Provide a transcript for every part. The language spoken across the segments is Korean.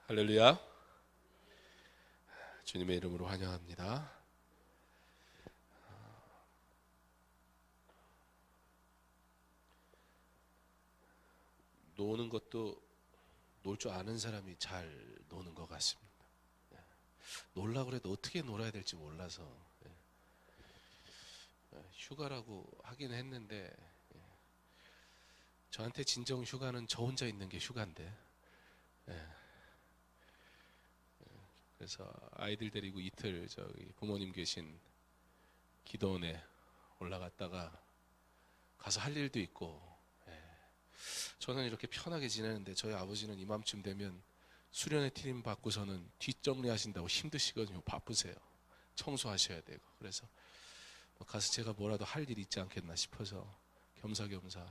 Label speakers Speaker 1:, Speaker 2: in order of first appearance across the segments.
Speaker 1: 할렐루야. 주님의 이름으로 환영합니다. 노는 것도 놀 줄 아는 사람이 잘 노는 것 같습니다. 놀라고 그래도 어떻게 놀아야 될지 몰라서 휴가라고 하긴 했는데, 저한테 진정 휴가는 저 혼자 있는 게 휴가인데, 그래서 아이들 데리고 이틀 저기 부모님 계신 기도원에 올라갔다가 가서 할 일도 있고, 저는 이렇게 편하게 지내는데 저희 아버지는 이맘쯤 되면 수련회 팀 받고서는 뒷정리하신다고 힘드시거든요. 바쁘세요. 청소하셔야 되고. 그래서 가서 제가 뭐라도 할 일이 있지 않겠나 싶어서 겸사겸사,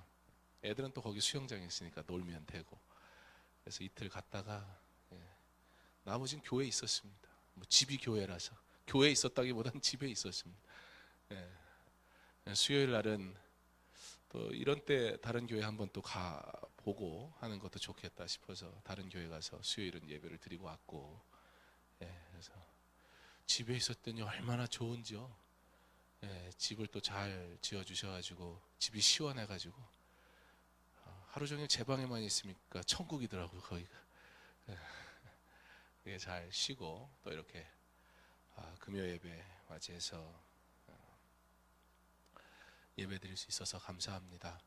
Speaker 1: 애들은 또 거기 수영장에 있으니까 놀면 되고, 그래서 이틀 갔다가 나머지는 교회에 있었습니다. 뭐 집이 교회라서 교회에 있었다기보다는 집에 있었습니다. 수요일 날은 또 이런 때 다른 교회 한번 또 가보고 하는 것도 좋겠다 싶어서 다른 교회 가서 수요일은 예배를 드리고 왔고, 그래서 집에 있었더니 얼마나 좋은지요. 집을 또 잘 지어주셔가지고 집이 시원해가지고 하루 종일 제 방에만 있으니까 천국이더라고요, 거기가. 잘 쉬고 또 이렇게 금요 예배 맞이해서 예배 드릴 수 있어서 감사합니다.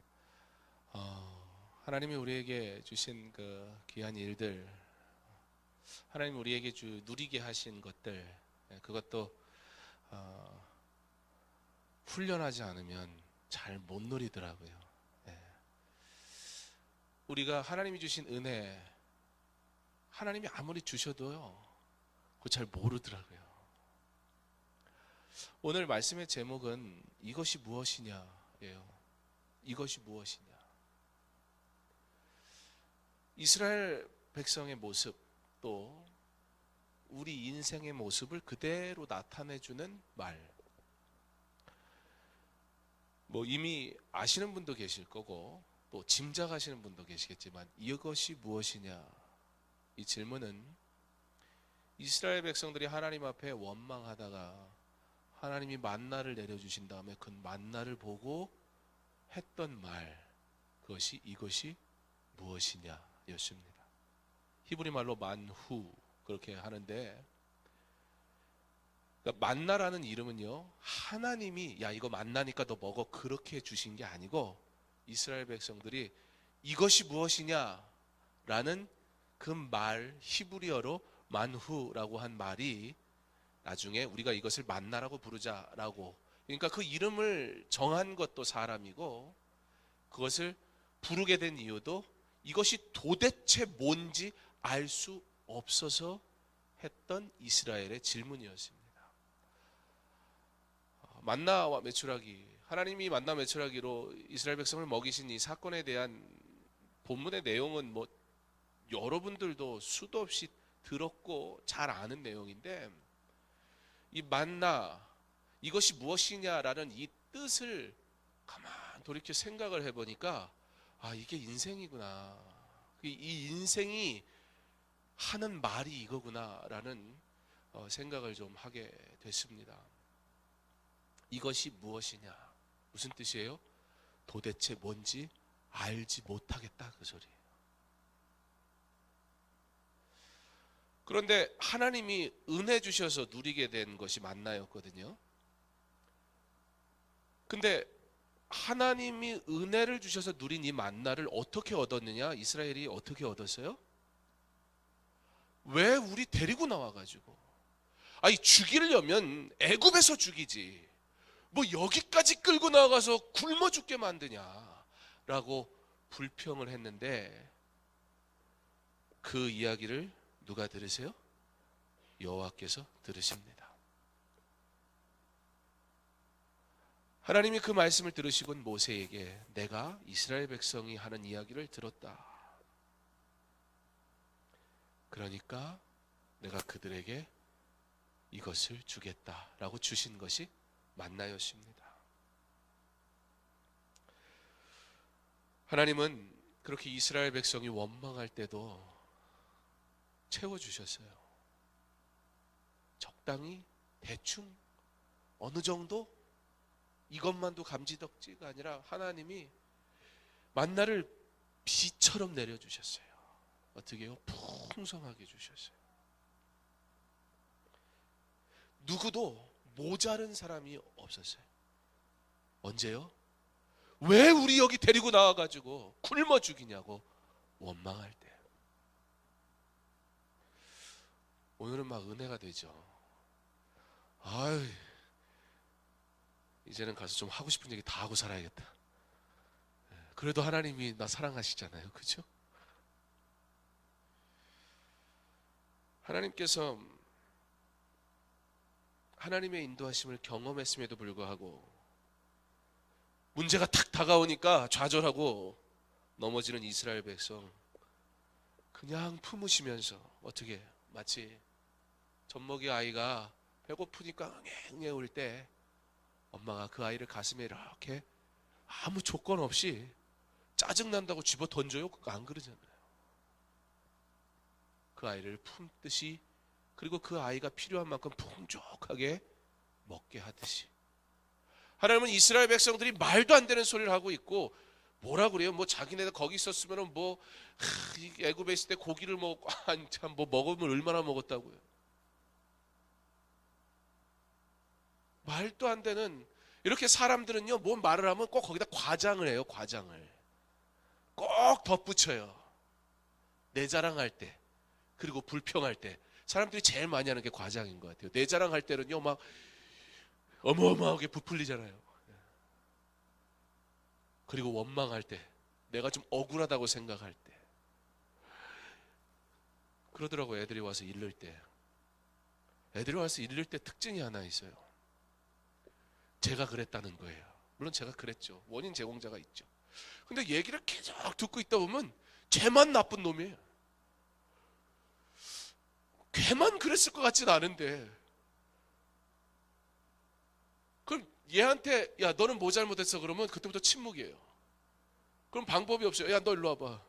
Speaker 1: 하나님이 우리에게 주신 그 귀한 일들, 하나님 우리에게 누리게 하신 것들, 그것도 훈련하지 않으면 잘 못 누리더라고요. 우리가 하나님이 주신 은혜, 하나님이 아무리 주셔도요, 그거 잘 모르더라고요. 오늘 말씀의 제목은 이것이 무엇이냐예요. 이것이 무엇이냐. 이스라엘 백성의 모습, 또 우리 인생의 모습을 그대로 나타내주는 말. 뭐 이미 아시는 분도 계실 거고 또 짐작하시는 분도 계시겠지만, 이것이 무엇이냐, 이 질문은 이스라엘 백성들이 하나님 앞에 원망하다가 하나님이 만나를 내려주신 다음에 그 만나를 보고 했던 말, 그것이 이것이 무엇이냐 였습니다. 히브리 말로 만후 그렇게 하는데, 그러니까 만나라는 이름은요, 하나님이 야 이거 만나니까 너 먹어 그렇게 주신 게 아니고, 이스라엘 백성들이 이것이 무엇이냐 라는 그 말, 히브리어로 만후라고 한 말이 나중에 우리가 이것을 만나라고 부르자라고, 그러니까 그 이름을 정한 것도 사람이고, 그것을 부르게 된 이유도 이것이 도대체 뭔지 알 수 없어서 했던 이스라엘의 질문이었습니다. 만나와 메추라기, 하나님이 만나 메추라기로 이스라엘 백성을 먹이신 이 사건에 대한 본문의 내용은 뭐 여러분들도 수도 없이 들었고 잘 아는 내용인데, 이 만나, 이것이 무엇이냐라는 이 뜻을 가만 돌이켜 생각을 해보니까, 이게 인생이구나, 이 인생이 하는 말이 이거구나라는 생각을 좀 하게 됐습니다. 이것이 무엇이냐, 무슨 뜻이에요? 도대체 뭔지 알지 못하겠다, 그 소리예요. 그런데 하나님이 은혜 주셔서 누리게 된 것이 만나였거든요. 근데 하나님이 은혜를 주셔서 누린 이 만나를 어떻게 얻었느냐? 이스라엘이 어떻게 얻었어요? 왜 우리 데리고 나와가지고, 죽이려면 애굽에서 죽이지, 뭐 여기까지 끌고 나가서 굶어 죽게 만드냐라고 불평을 했는데, 그 이야기를 누가 들으세요? 여호와께서 들으십니다. 하나님이 그 말씀을 들으시곤 모세에게 내가 이스라엘 백성이 하는 이야기를 들었다. 그러니까 내가 그들에게 이것을 주겠다라고 주신 것이 만나였습니다. 하나님은 그렇게 이스라엘 백성이 원망할 때도 채워주셨어요. 적당히, 대충, 어느 정도, 이것만도 감지덕지가 아니라 하나님이 만나를 비처럼 내려주셨어요. 어떻게 해요? 풍성하게 주셨어요. 누구도 모자른 사람이 없었어요. 언제요? 왜 우리 여기 데리고 나와가지고 굶어 죽이냐고 원망할 때. 오늘은 막 은혜가 되죠. 아유, 이제는 가서 좀 하고 싶은 얘기 다 하고 살아야겠다. 그래도 하나님이 나 사랑하시잖아요. 그죠? 하나님께서 하나님의 인도하심을 경험했음에도 불구하고 문제가 탁 다가오니까 좌절하고 넘어지는 이스라엘 백성 그냥 품으시면서 어떻게 마치 젖먹이 아이가 배고프니까 응애 울 때 엄마가 그 아이를 가슴에 이렇게 아무 조건 없이 짜증난다고 집어 던져요? 그거 안 그러잖아요. 그 아이를 품듯이, 그리고 그 아이가 필요한 만큼 풍족하게 먹게 하듯이 하나님은 이스라엘 백성들이 말도 안 되는 소리를 하고 있고 뭐라 그래요? 뭐 자기네들 거기 있었으면 뭐 애굽에 있을 때 고기를 먹고 참 뭐 먹으면 얼마나 먹었다고요. 말도 안 되는, 이렇게 사람들은요 뭔 말을 하면 꼭 거기다 과장을 해요. 과장을 꼭 덧붙여요. 내 자랑할 때, 그리고 불평할 때 사람들이 제일 많이 하는 게 과장인 것 같아요. 내 자랑할 때는요 막 어마어마하게 부풀리잖아요. 그리고 원망할 때, 내가 좀 억울하다고 생각할 때 그러더라고요. 애들이 와서 일를 때, 애들이 와서 일을 때 특징이 하나 있어요. 제가 그랬다는 거예요. 물론 제가 그랬죠. 원인 제공자가 있죠. 근데 얘기를 계속 듣고 있다 보면 쟤만 나쁜 놈이에요. 걔만 그랬을 것 같지는 않은데, 그럼 얘한테 야 너는 뭐 잘못했어 그러면 그때부터 침묵이에요. 그럼 방법이 없어요. 야 너 일로 와봐.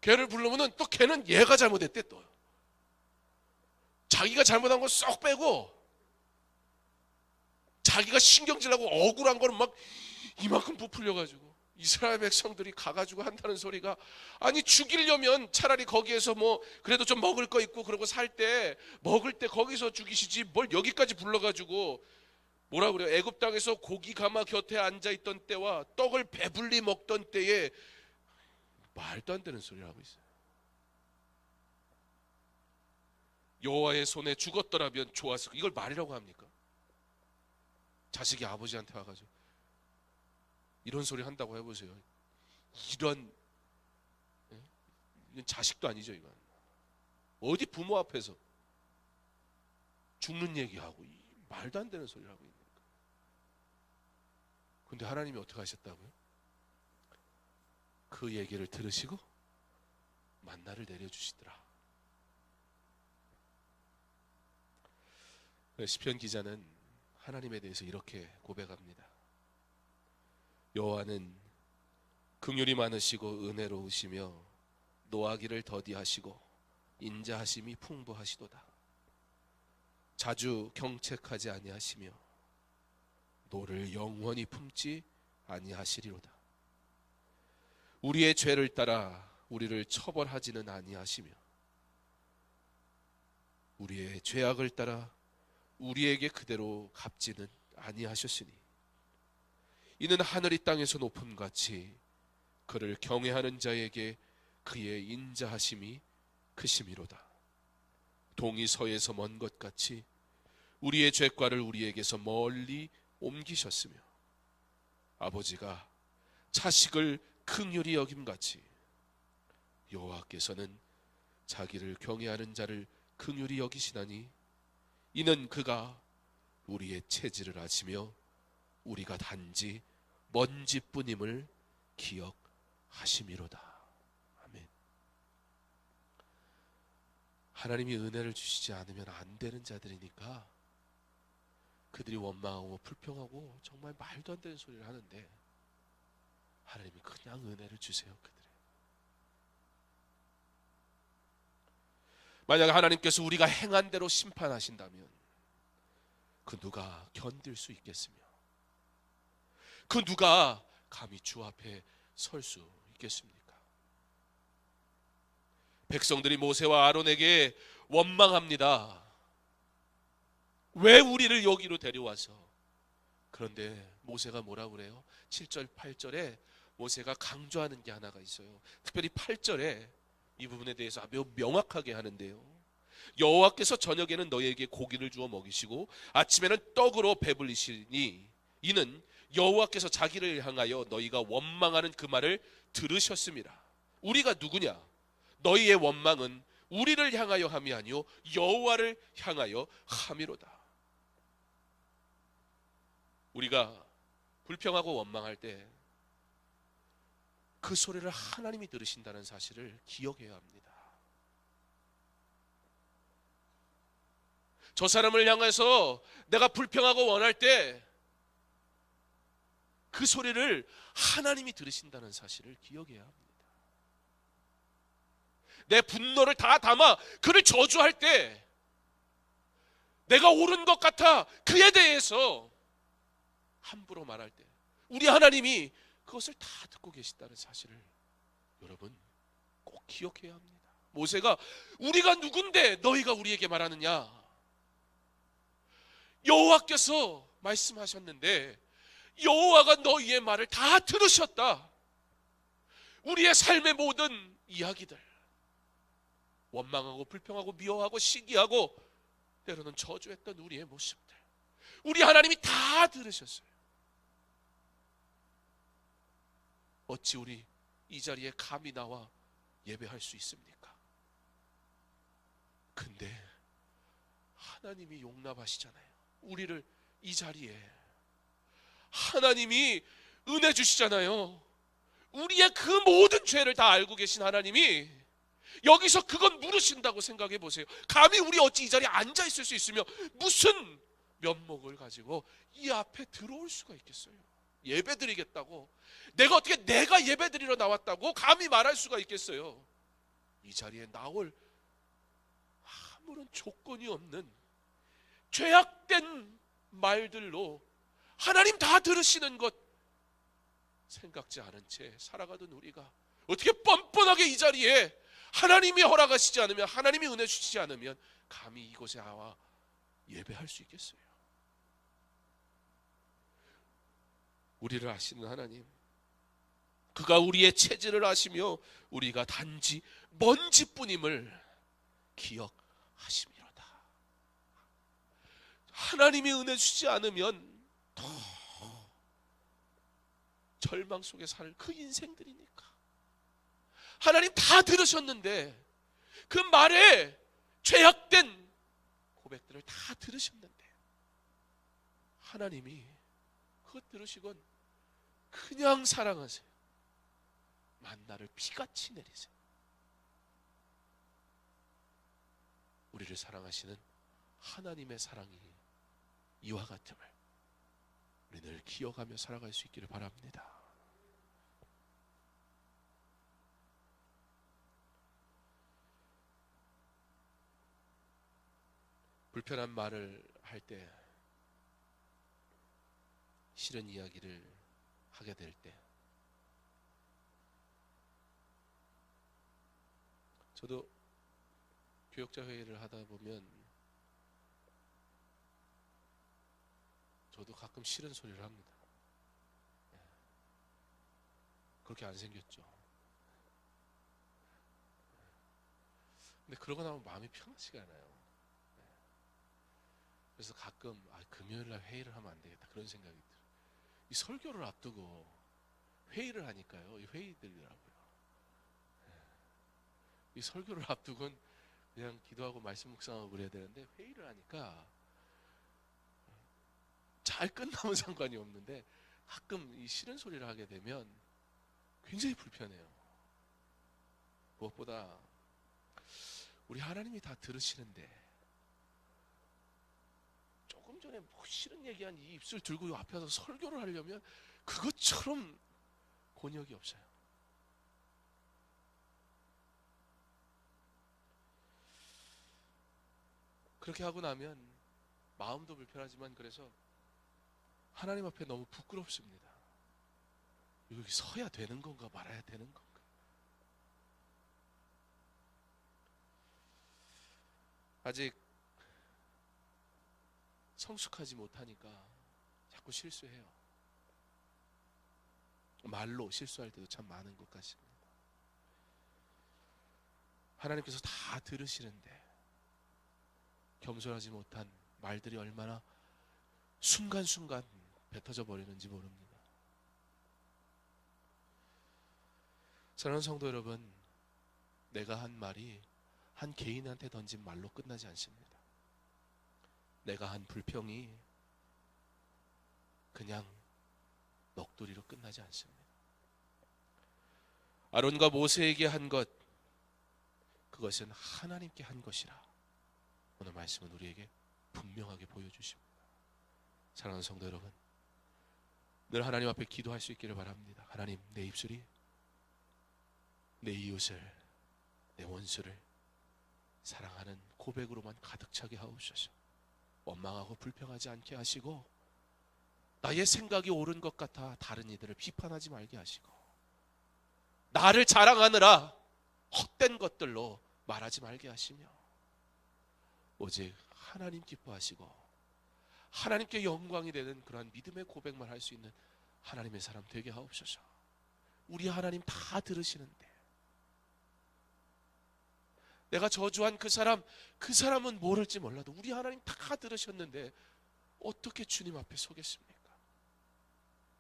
Speaker 1: 걔를 부르면은 또 걔는 얘가 잘못했대. 또 자기가 잘못한 거 쏙 빼고 자기가 신경질나고 억울한 거는 막 이만큼 부풀려가지고, 이스라엘 백성들이 가가지고 한다는 소리가, 아니 죽이려면 차라리 거기에서 뭐 그래도 좀 먹을 거 있고 그러고 살 때 먹을 때 거기서 죽이시지 뭘 여기까지 불러가지고, 뭐라 그래요? 애굽 땅에서 고기 가마 곁에 앉아있던 때와 떡을 배불리 먹던 때에 말도 안 되는 소리를 하고 있어요. 여호와의 손에 죽었더라면 좋았을 거, 이걸 말이라고 합니까? 자식이 아버지한테 와가지고 이런 소리 한다고 해보세요. 이런, 이건 자식도 아니죠. 이건 어디 부모 앞에서 죽는 얘기하고 말도 안 되는 소리를 하고 있는 거예요. 근데 하나님이 어떻게 하셨다고요? 그 얘기를 들으시고 만나를 내려주시더라. 시편 기자는 하나님에 대해서 이렇게 고백합니다. 여호와는 긍휼이 많으시고 은혜로우시며 노하기를 더디하시고 인자하심이 풍부하시도다. 자주 경책하지 아니하시며 노를 영원히 품지 아니하시리로다. 우리의 죄를 따라 우리를 처벌하지는 아니하시며 우리의 죄악을 따라 우리에게 그대로 갚지는 아니하셨으니 이는 하늘이 땅에서 높음같이 그를 경외하는 자에게 그의 인자하심이 크심이로다. 동이 서에서 먼 것 같이 우리의 죄과를 우리에게서 멀리 옮기셨으며 아버지가 자식을 긍휼히 여김같이 여호와께서는 자기를 경외하는 자를 긍휼히 여기시나니 이는 그가 우리의 체질을 아시며 우리가 단지 먼지뿐임을 기억하심이로다. 아멘. 하나님이 은혜를 주시지 않으면 안 되는 자들이니까 그들이 원망하고 불평하고 정말 말도 안 되는 소리를 하는데 하나님이 그냥 은혜를 주세요. 그들의 만약 하나님께서 우리가 행한 대로 심판하신다면 그 누가 견딜 수 있겠으며 그 누가 감히 주 앞에 설 수 있겠습니까? 백성들이 모세와 아론에게 원망합니다. 왜 우리를 여기로 데려와서? 그런데 모세가 뭐라고 그래요? 7절 8절에 모세가 강조하는 게 하나가 있어요. 특별히 8절에 이 부분에 대해서 매우 명확하게 하는데요. 여호와께서 저녁에는 너희에게 고기를 주어 먹이시고 아침에는 떡으로 배불리시니 이는 여호와께서 자기를 향하여 너희가 원망하는 그 말을 들으셨습니다. 우리가 누구냐? 너희의 원망은 우리를 향하여 함이 아니요 여호와를 향하여 함이로다. 우리가 불평하고 원망할 때 그 소리를 하나님이 들으신다는 사실을 기억해야 합니다. 저 사람을 향해서 내가 불평하고 원할 때 그 소리를 하나님이 들으신다는 사실을 기억해야 합니다. 내 분노를 다 담아 그를 저주할 때 내가 옳은 것 같아 그에 대해서 함부로 말할 때 우리 하나님이 그것을 다 듣고 계신다는 사실을 여러분 꼭 기억해야 합니다. 모세가 우리가 누군데 너희가 우리에게 말하느냐? 여호와께서 말씀하셨는데 여호와가 너희의 말을 다 들으셨다. 우리의 삶의 모든 이야기들, 원망하고 불평하고 미워하고 시기하고 때로는 저주했던 우리의 모습들, 우리 하나님이 다 들으셨어요. 어찌 우리 이 자리에 감히 나와 예배할 수 있습니까? 근데 하나님이 용납하시잖아요. 우리를 이 자리에 하나님이 은혜 주시잖아요. 우리의 그 모든 죄를 다 알고 계신 하나님이 여기서 그건 물으신다고 생각해 보세요. 감히 우리 어찌 이 자리에 앉아 있을 수 있으며 무슨 면목을 가지고 이 앞에 들어올 수가 있겠어요? 예배 드리겠다고 내가 예배 드리러 나왔다고 감히 말할 수가 있겠어요? 이 자리에 나올 아무런 조건이 없는 죄악된 말들로 하나님 다 들으시는 것 생각지 않은 채 살아가던 우리가 어떻게 뻔뻔하게 이 자리에 하나님이 허락하시지 않으면, 하나님이 은혜 주시지 않으면 감히 이곳에 나와 예배할 수 있겠어요? 우리를 아시는 하나님, 그가 우리의 체질을 아시며 우리가 단지 먼지뿐임을 기억하심이로다. 하나님이 은혜 주지 않으면 더 절망 속에 살 그 인생들이니까. 하나님 다 들으셨는데 그 말에 죄악된 고백들을 다 들으셨는데 하나님이 그것 들으시곤 그냥 사랑하세요. 만나를 피같이 내리세요. 우리를 사랑하시는 하나님의 사랑이 이와 같음을 우리 늘 기억하며 살아갈 수 있기를 바랍니다. 불편한 말을 할 때, 싫은 이야기를 하게 될 때, 저도 교역자 회의를 하다 보면 저도 가끔 싫은 소리를 합니다. 그렇게 안 생겼죠. 근데 그러고 나면 마음이 편하지가 않아요. 그래서 가끔 금요일날 회의를 하면 안 되겠다 그런 생각이 들어요. 이 설교를 앞두고 회의를 하니까요, 이 회의들이더라고요. 이 설교를 앞두고는 그냥 기도하고 말씀 묵상하고 그래야 되는데 회의를 하니까 잘 끝나면 상관이 없는데 가끔 이 싫은 소리를 하게 되면 굉장히 불편해요. 무엇보다 우리 하나님이 다 들으시는데 조금 전에 뭐 싫은 얘기한 이 입술 들고 앞에 와서 설교를 하려면 그것처럼 곤욕이 없어요. 그렇게 하고 나면 마음도 불편하지만 그래서 하나님 앞에 너무 부끄럽습니다. 여기 서야 되는 건가 말아야 되는 건가. 아직 성숙하지 못하니까 자꾸 실수해요. 말로 실수할 때도 참 많은 것 같습니다. 하나님께서 다 들으시는데 겸손하지 못한 말들이 얼마나 순간순간 뱉어져 버리는지 모릅니다. 사랑하는 성도 여러분, 내가 한 말이 한 개인한테 던진 말로 끝나지 않습니다. 내가 한 불평이 그냥 넋두리로 끝나지 않습니다. 아론과 모세에게 한 것, 그것은 하나님께 한 것이라 오늘 말씀은 우리에게 분명하게 보여주십니다. 사랑하는 성도 여러분, 늘 하나님 앞에 기도할 수 있기를 바랍니다. 하나님, 내 입술이 내 이웃을, 내 원수를 사랑하는 고백으로만 가득 차게 하옵소서. 원망하고 불평하지 않게 하시고 나의 생각이 옳은 것 같아 다른 이들을 비판하지 말게 하시고 나를 자랑하느라 헛된 것들로 말하지 말게 하시며 오직 하나님 기뻐하시고 하나님께 영광이 되는 그러한 믿음의 고백만 할 수 있는 하나님의 사람 되게 하옵소서. 우리 하나님 다 들으시는데 내가 저주한 그 사람은 모를지 몰라도 우리 하나님 다 들으셨는데 어떻게 주님 앞에 서겠습니까?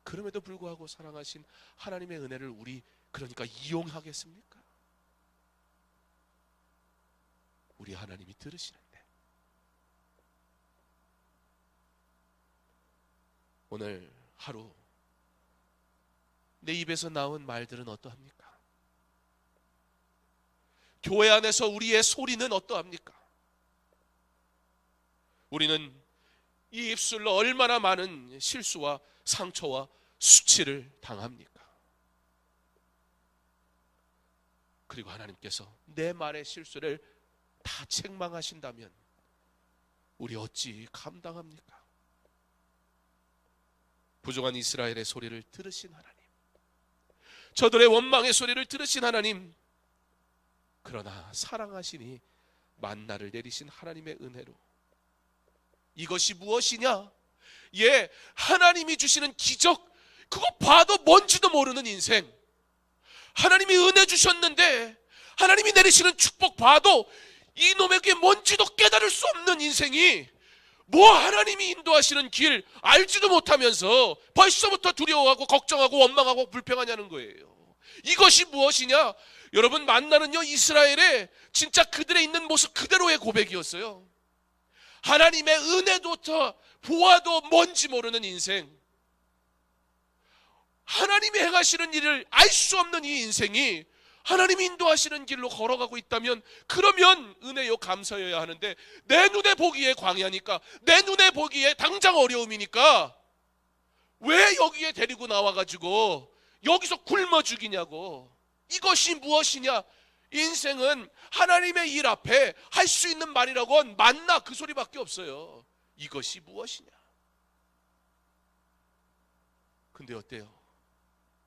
Speaker 1: 그럼에도 불구하고 사랑하신 하나님의 은혜를 우리 그러니까 이용하겠습니까? 우리 하나님이 들으시는데 오늘 하루 내 입에서 나온 말들은 어떠합니까? 교회 안에서 우리의 소리는 어떠합니까? 우리는 이 입술로 얼마나 많은 실수와 상처와 수치를 당합니까? 그리고 하나님께서 내 말의 실수를 다 책망하신다면 우리 어찌 감당합니까? 부족한 이스라엘의 소리를 들으신 하나님, 저들의 원망의 소리를 들으신 하나님, 그러나 사랑하시니 만나를 내리신 하나님의 은혜로 이것이 무엇이냐? 예, 하나님이 주시는 기적, 그거 봐도 뭔지도 모르는 인생. 하나님이 은혜 주셨는데 하나님이 내리시는 축복 봐도 이놈에게 뭔지도 깨달을 수 없는 인생이 뭐 하나님이 인도하시는 길 알지도 못하면서 벌써부터 두려워하고 걱정하고 원망하고 불평하냐는 거예요. 이것이 무엇이냐? 여러분, 만나는요 이스라엘의 진짜 그들의 있는 모습 그대로의 고백이었어요. 하나님의 은혜도 보아도 뭔지 모르는 인생, 하나님이 행하시는 일을 알 수 없는 이 인생이 하나님이 인도하시는 길로 걸어가고 있다면 그러면 은혜요 감사여야 하는데 내 눈에 보기에 광야니까, 내 눈에 보기에 당장 어려움이니까 왜 여기에 데리고 나와가지고 여기서 굶어 죽이냐고. 이것이 무엇이냐? 인생은 하나님의 일 앞에 할 수 있는 말이라고는 만나 그 소리밖에 없어요. 이것이 무엇이냐? 근데 어때요?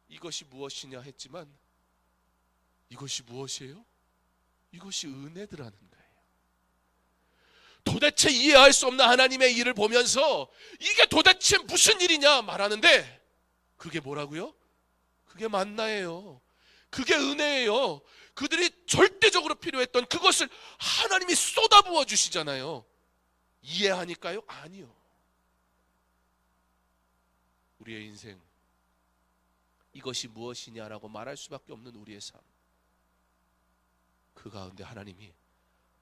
Speaker 1: 이것이 무엇이냐 했지만 이것이 무엇이에요? 이것이 은혜더라는 거예요. 도대체 이해할 수 없는 하나님의 일을 보면서 이게 도대체 무슨 일이냐 말하는데 그게 뭐라고요? 그게 만나예요. 그게 은혜예요. 그들이 절대적으로 필요했던 그것을 하나님이 쏟아부어 주시잖아요. 이해하니까요? 아니요. 우리의 인생, 이것이 무엇이냐라고 말할 수밖에 없는 우리의 삶, 그 가운데 하나님이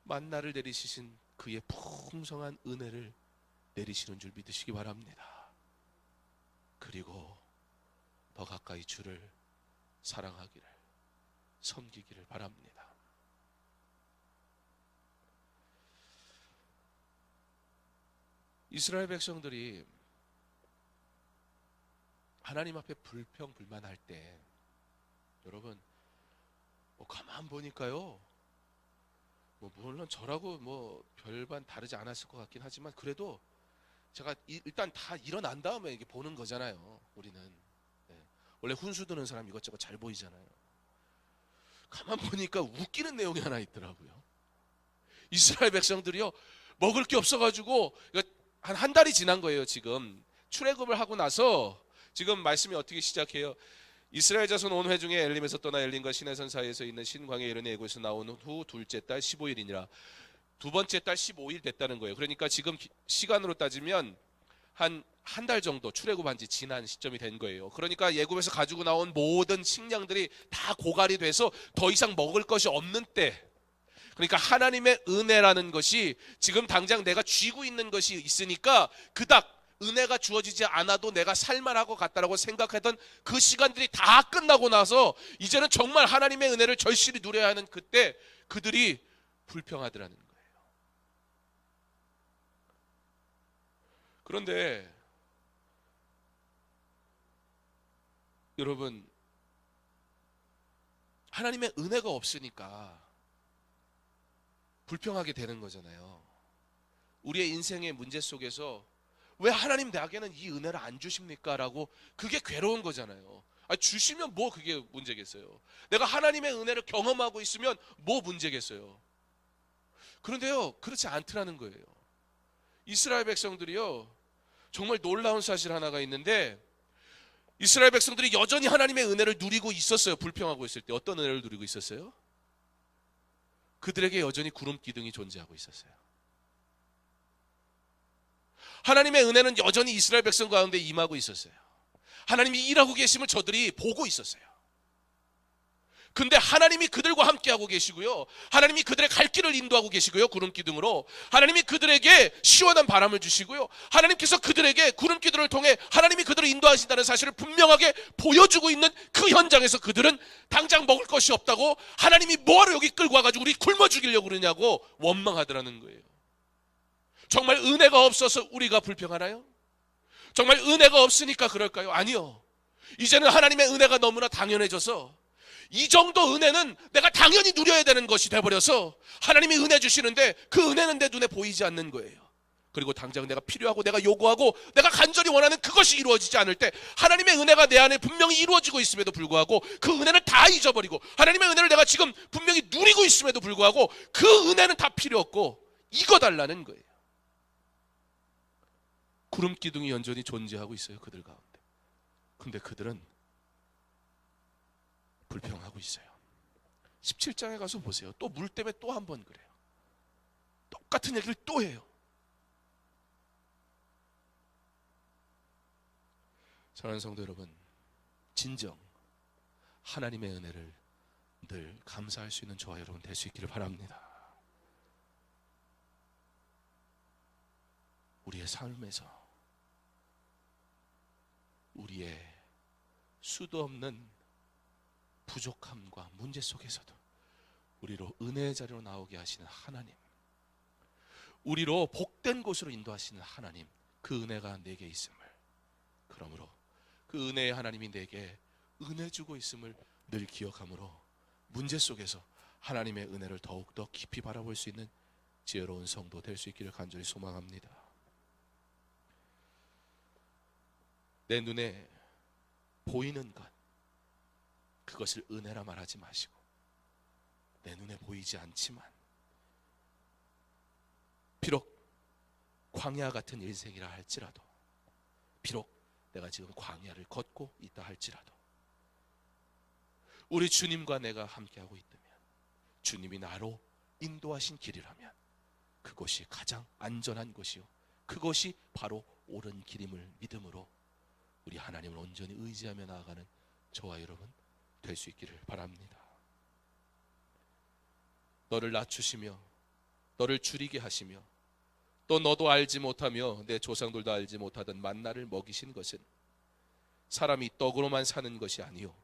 Speaker 1: 만나를 내리시신 그의 풍성한 은혜를 내리시는 줄 믿으시기 바랍니다. 그리고 더 가까이 주를 사랑하기를, 섬기기를 바랍니다. 이스라엘 백성들이 하나님 앞에 불평불만할 때 여러분 가만 보니까요 뭐 물론 저라고 뭐 별반 다르지 않았을 것 같긴 하지만 그래도 제가 일단 다 일어난 다음에 이게 보는 거잖아요. 우리는 원래 훈수 드는 사람 이것저것 잘 보이잖아요. 가만 보니까 웃기는 내용이 하나 있더라고요. 이스라엘 백성들이요 먹을 게 없어가지고 한 달이 지난 거예요. 지금 출애굽을 하고 나서 지금 말씀이 어떻게 시작해요? 이스라엘 자손 온 회중에 엘림에서 떠나 엘림과 시내산 사이에서 있는 신광야에 이르니 애굽에서 나온 후 둘째 달 15일이니라. 두 번째 달 15일 됐다는 거예요. 그러니까 지금 시간으로 따지면 한 달 정도 출애굽한 지 지난 시점이 된 거예요. 그러니까 애굽에서 가지고 나온 모든 식량들이 다 고갈이 돼서 더 이상 먹을 것이 없는 때, 그러니까 하나님의 은혜라는 것이 지금 당장 내가 쥐고 있는 것이 있으니까 그닥 은혜가 주어지지 않아도 내가 살만할 것 같다라고 생각했던 그 시간들이 다 끝나고 나서 이제는 정말 하나님의 은혜를 절실히 누려야 하는 그때 그들이 불평하더라는 거예요. 그런데 여러분, 하나님의 은혜가 없으니까 불평하게 되는 거잖아요. 우리의 인생의 문제 속에서 왜 하나님 나에게는 이 은혜를 안 주십니까? 라고 그게 괴로운 거잖아요. 주시면 뭐 그게 문제겠어요. 내가 하나님의 은혜를 경험하고 있으면 뭐 문제겠어요. 그런데요 그렇지 않더라는 거예요. 이스라엘 백성들이요 정말 놀라운 사실 하나가 있는데, 이스라엘 백성들이 여전히 하나님의 은혜를 누리고 있었어요. 불평하고 있을 때 어떤 은혜를 누리고 있었어요? 그들에게 여전히 구름 기둥이 존재하고 있었어요. 하나님의 은혜는 여전히 이스라엘 백성 가운데 임하고 있었어요. 하나님이 일하고 계심을 저들이 보고 있었어요. 근데 하나님이 그들과 함께하고 계시고요, 하나님이 그들의 갈 길을 인도하고 계시고요, 구름 기둥으로 하나님이 그들에게 시원한 바람을 주시고요, 하나님께서 그들에게 구름 기둥을 통해 하나님이 그들을 인도하신다는 사실을 분명하게 보여주고 있는 그 현장에서 그들은 당장 먹을 것이 없다고, 하나님이 뭐하러 여기 끌고 와가지고 우리 굶어 죽이려고 그러냐고 원망하더라는 거예요. 정말 은혜가 없어서 우리가 불평하나요? 정말 은혜가 없으니까 그럴까요? 아니요. 이제는 하나님의 은혜가 너무나 당연해져서 이 정도 은혜는 내가 당연히 누려야 되는 것이 돼버려서 하나님이 은혜 주시는데 그 은혜는 내 눈에 보이지 않는 거예요. 그리고 당장 내가 필요하고 내가 요구하고 내가 간절히 원하는 그것이 이루어지지 않을 때 하나님의 은혜가 내 안에 분명히 이루어지고 있음에도 불구하고 그 은혜는 다 잊어버리고, 하나님의 은혜를 내가 지금 분명히 누리고 있음에도 불구하고 그 은혜는 다 필요 없고 이거 달라는 거예요. 구름 기둥이 여전히 존재하고 있어요, 그들 가운데. 근데 그들은 불평하고 있어요. 17장에 가서 보세요. 또 물 때문에 또 한 번 그래요. 똑같은 얘기를 또 해요. 사랑하는 성도 여러분, 진정 하나님의 은혜를 늘 감사할 수 있는 저와 여러분 될 수 있기를 바랍니다. 우리의 삶에서, 우리의 수도 없는 부족함과 문제 속에서도 우리로 은혜의 자리로 나오게 하시는 하나님, 우리로 복된 곳으로 인도하시는 하나님, 그 은혜가 내게 있음을, 그러므로 그 은혜의 하나님이 내게 은혜 주고 있음을 늘 기억함으로 문제 속에서 하나님의 은혜를 더욱더 깊이 바라볼 수 있는 지혜로운 성도 될 수 있기를 간절히 소망합니다. 내 눈에 보이는 것, 그것을 은혜라 말하지 마시고, 내 눈에 보이지 않지만 비록 광야 같은 인생이라 할지라도, 비록 내가 지금 광야를 걷고 있다 할지라도 우리 주님과 내가 함께하고 있다면, 주님이 나로 인도하신 길이라면 그것이 가장 안전한 것이요, 그것이 바로 옳은 길임을 믿음으로 우리 하나님을 온전히 의지하며 나아가는 저와 여러분 될 수 있기를 바랍니다. 너를 낮추시며 너를 줄이게 하시며 또 너도 알지 못하며 내 조상들도 알지 못하던 만나를 먹이신 것은 사람이 떡으로만 사는 것이 아니요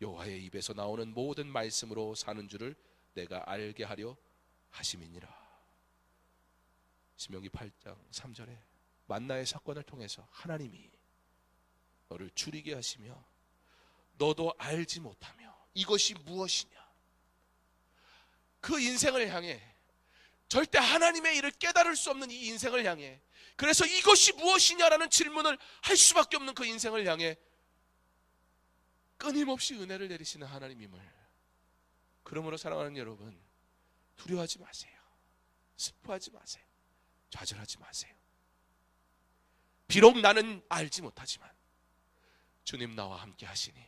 Speaker 1: 여호와의 입에서 나오는 모든 말씀으로 사는 줄을 내가 알게 하려 하심이니라. 신명기 8장 3절에 만나의 사건을 통해서 하나님이 너를 줄이게 하시며 너도 알지 못하며 이것이 무엇이냐, 그 인생을 향해 절대 하나님의 일을 깨달을 수 없는 이 인생을 향해, 그래서 이것이 무엇이냐라는 질문을 할 수밖에 없는 그 인생을 향해 끊임없이 은혜를 내리시는 하나님임을, 그러므로 사랑하는 여러분, 두려워하지 마세요. 슬퍼하지 마세요. 좌절하지 마세요. 비록 나는 알지 못하지만 주님 나와 함께 하시니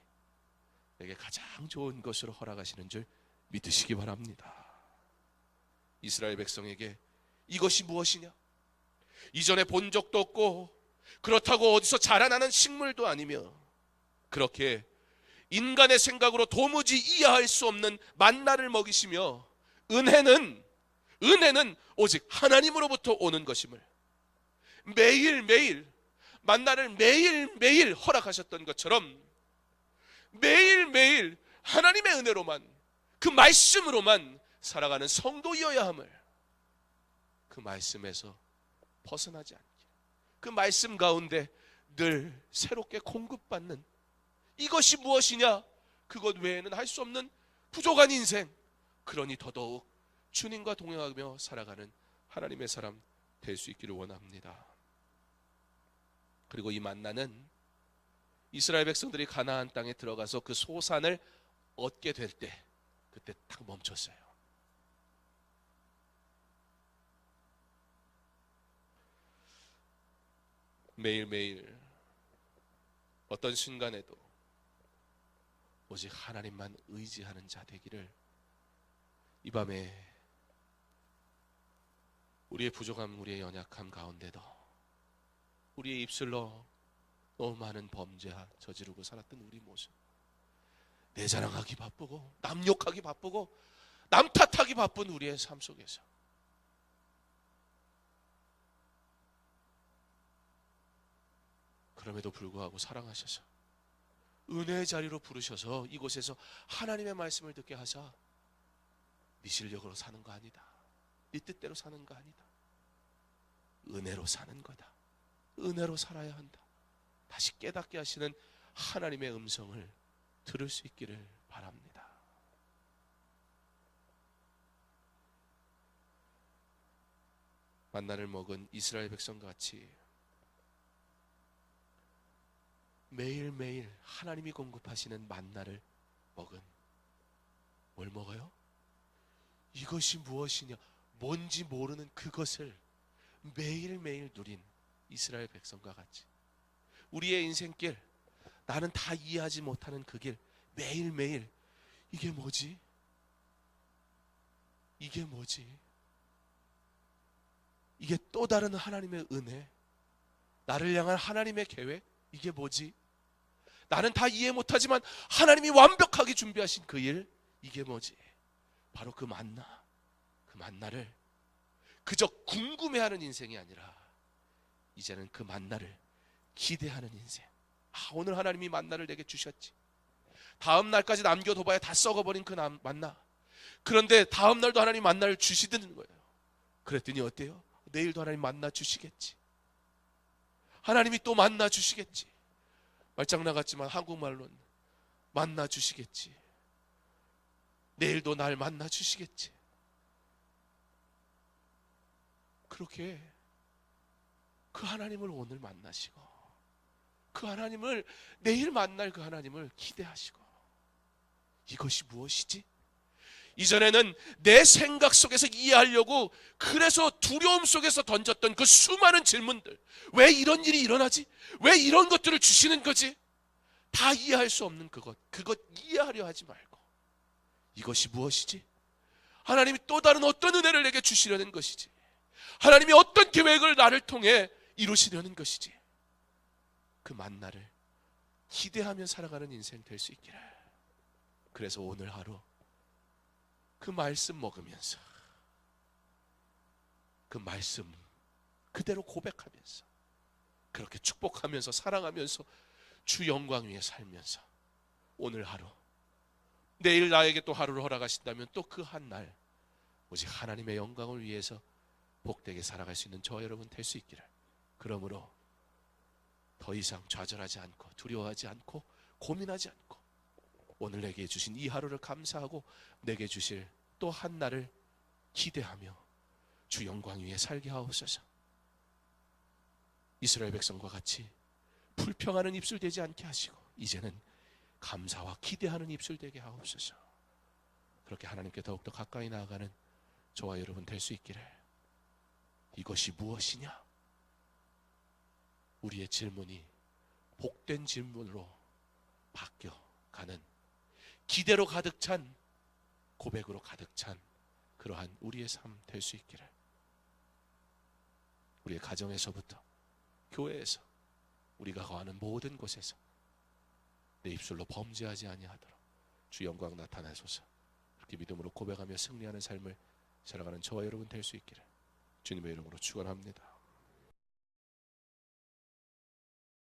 Speaker 1: 내게 가장 좋은 것으로 허락하시는 줄 믿으시기 바랍니다. 이스라엘 백성에게 이것이 무엇이냐? 이전에 본 적도 없고 그렇다고 어디서 자라나는 식물도 아니며 그렇게 인간의 생각으로 도무지 이해할 수 없는 만나를 먹이시며, 은혜는 오직 하나님으로부터 오는 것임을, 매일매일 만나를 매일매일 허락하셨던 것처럼 매일매일 하나님의 은혜로만, 그 말씀으로만 살아가는 성도이어야 함을, 그 말씀에서 벗어나지 않게, 그 말씀 가운데 늘 새롭게 공급받는, 이것이 무엇이냐? 그것 외에는 할 수 없는 부족한 인생. 그러니 더더욱 주님과 동행하며 살아가는 하나님의 사람 될 수 있기를 원합니다. 그리고 이 만나는 이스라엘 백성들이 가나안 땅에 들어가서 그 소산을 얻게 될 때, 그때 딱 멈췄어요. 매일매일 어떤 순간에도 오직 하나님만 의지하는 자 되기를, 이 밤에 우리의 부족함, 우리의 연약함 가운데도 우리의 입술로 너무 많은 범죄 저지르고 살았던 우리 모습, 내 자랑하기 바쁘고 남 욕하기 바쁘고 남 탓하기 바쁜 우리의 삶 속에서 그럼에도 불구하고 사랑하셔서 은혜의 자리로 부르셔서 이곳에서 하나님의 말씀을 듣게 하사, 네 실력으로 사는 거 아니다, 네 뜻대로 사는 거 아니다, 은혜로 사는 거다, 은혜로 살아야 한다, 다시 깨닫게 하시는 하나님의 음성을 들을 수 있기를 바랍니다. 만나를 먹은 이스라엘 백성같이 매일매일 하나님이 공급하시는 만나를 먹은, 뭘 먹어요? 이것이 무엇이냐, 뭔지 모르는 그것을 매일매일 누린 이스라엘 백성과 같이 우리의 인생길, 나는 다 이해하지 못하는 그 길, 매일매일 이게 뭐지? 이게 뭐지? 이게 또 다른 하나님의 은혜, 나를 향한 하나님의 계획, 이게 뭐지? 나는 다 이해 못하지만 하나님이 완벽하게 준비하신 그 일, 이게 뭐지? 바로 그 만나를 그저 궁금해하는 인생이 아니라 이제는 그 만나를 기대하는 인생. 오늘 하나님이 만나를 내게 주셨지, 다음 날까지 남겨둬봐야 다 썩어버린 그 만나, 그런데 다음 날도 하나님 만나를 주시는 거예요. 그랬더니 어때요? 내일도 하나님 만나 주시겠지, 하나님이 또 만나 주시겠지, 말장난 한국말로는 만나 주시겠지, 내일도 날 만나 주시겠지. 그렇게 그 하나님을 오늘 만나시고, 그 하나님을 내일 만날 그 하나님을 기대하시고, 이것이 무엇이지? 이전에는 내 생각 속에서 이해하려고 그래서 두려움 속에서 던졌던 그 수많은 질문들, 왜 이런 일이 일어나지? 왜 이런 것들을 주시는 거지? 다 이해할 수 없는 그것 이해하려 하지 말고, 이것이 무엇이지? 하나님이 또 다른 어떤 은혜를 내게 주시려는 것이지? 하나님이 어떤 계획을 나를 통해 이루시려는 것이지? 그 만나를 기대하며 살아가는 인생 될 수 있기를. 그래서 오늘 하루 그 말씀 먹으면서, 그 말씀 그대로 고백하면서, 그렇게 축복하면서 사랑하면서 주 영광 위에 살면서, 오늘 하루, 내일 나에게 또 하루를 허락하신다면 또 그 한 날 오직 하나님의 영광을 위해서 복되게 살아갈 수 있는 저 여러분 될 수 있기를. 그러므로 더 이상 좌절하지 않고 두려워하지 않고 고민하지 않고 오늘 내게 주신 이 하루를 감사하고 내게 주실 또 한 날을 기대하며 주 영광 위에 살게 하옵소서. 이스라엘 백성과 같이 불평하는 입술 되지 않게 하시고 이제는 감사와 기대하는 입술 되게 하옵소서. 그렇게 하나님께 더욱더 가까이 나아가는 저와 여러분 될 수 있기를. 이것이 무엇이냐? 우리의 질문이 복된 질문으로 바뀌어가는, 기대로 가득 찬, 고백으로 가득 찬 그러한 우리의 삶 될 수 있기를. 우리의 가정에서부터 교회에서 우리가 거하는 모든 곳에서 내 입술로 범죄하지 아니하도록 주 영광 나타나소서. 그렇게 믿음으로 고백하며 승리하는 삶을 살아가는 저와 여러분 될 수 있기를 주님의 이름으로 축원합니다.